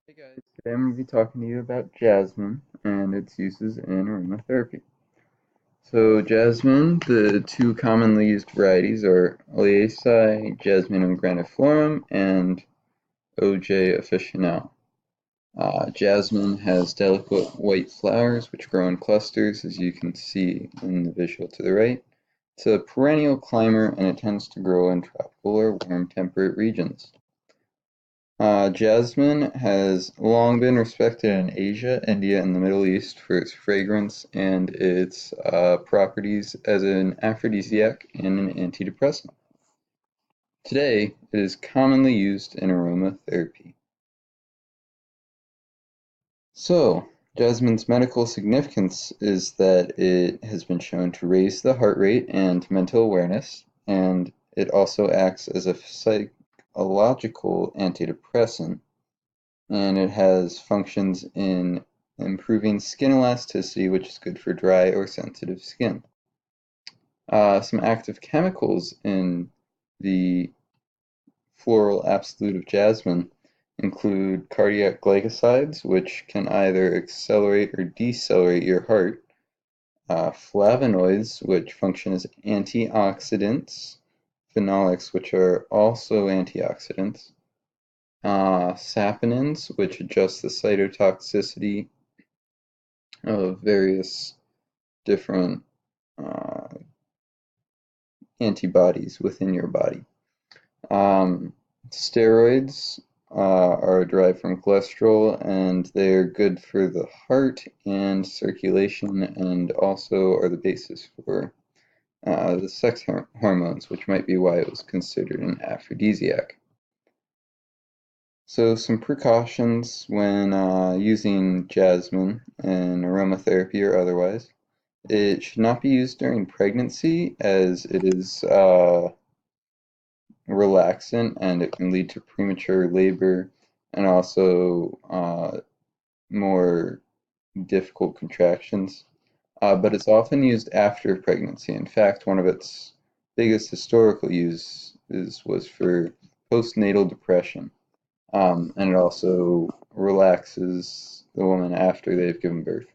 Hey guys, today I'm going to be talking to you about jasmine and its uses in aromatherapy. So jasmine, the two commonly used varieties are Oleaceae jasminum grandiflorum and O.J. officinale. Jasmine has delicate white flowers which grow in clusters, as you can see in the visual to the right. It's a perennial climber and it tends to grow in tropical or warm temperate regions. Jasmine has long been respected in Asia, India, and the Middle East for its fragrance and its properties as an aphrodisiac and an antidepressant. Today, it is commonly used in aromatherapy. So, jasmine's medical significance is that it has been shown to raise the heart rate and mental awareness, and it also acts as a psychological antidepressant, and it has functions in improving skin elasticity, which is good for dry or sensitive skin. Some active chemicals in the floral absolute of jasmine include cardiac glycosides, which can either accelerate or decelerate your heart, flavonoids, which function as antioxidants, phenolics, which are also antioxidants, saponins, which adjust the cytotoxicity of various different uh, antibodies within your body. Um, Steroids are derived from cholesterol and they're good for the heart and circulation and also are the basis for the sex hormones, which might be why it was considered an aphrodisiac. So some precautions when using jasmine in aromatherapy or otherwise. It should not be used during pregnancy as it is relaxant and it can lead to premature labor and also more difficult contractions. But it's often used after pregnancy. In fact, one of its biggest historical uses was for postnatal depression. And it also relaxes the woman after they've given birth.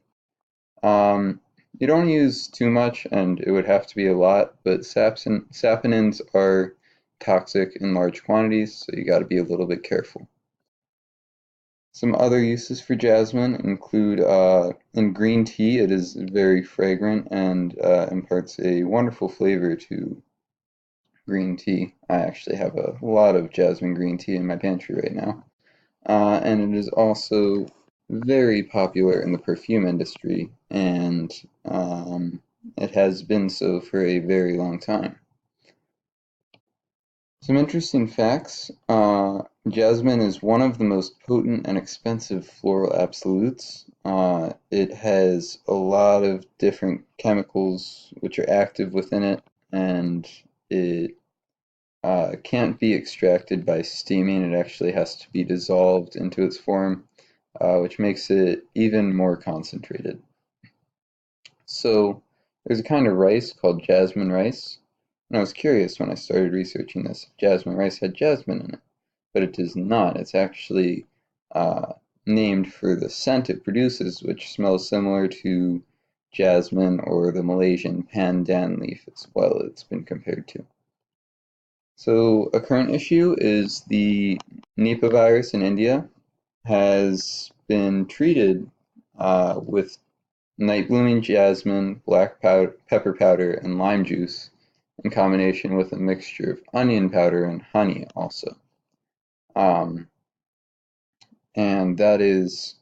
Um, you don't use too much, and it would have to be a lot, but saponins are toxic in large quantities, so you got to be a little bit careful. Some other uses for jasmine include in green tea, it is very fragrant and imparts a wonderful flavor to green tea. I actually have a lot of jasmine green tea in my pantry right now. And it is also very popular in the perfume industry, and it has been so for a very long time. Some interesting facts. Jasmine is one of the most potent and expensive floral absolutes. It has a lot of different chemicals which are active within it, and it can't be extracted by steaming. It actually has to be dissolved into its form, which makes it even more concentrated. So there's a kind of rice called jasmine rice, and I was curious when I started researching this if jasmine rice had jasmine in it, but it does not. It's actually uh, named for the scent it produces, which smells similar to jasmine or the Malaysian pandan leaf as well, it's been compared to. So a current issue is the Nipah virus in India has been treated with night blooming jasmine, pepper powder, and lime juice in combination with a mixture of onion powder and honey also. Um, and that is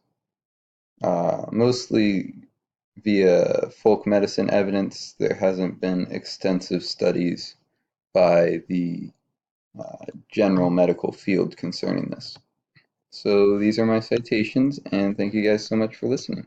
mostly via folk medicine evidence. There hasn't been extensive studies by the general medical field concerning this. So these are my citations, and thank you guys so much for listening.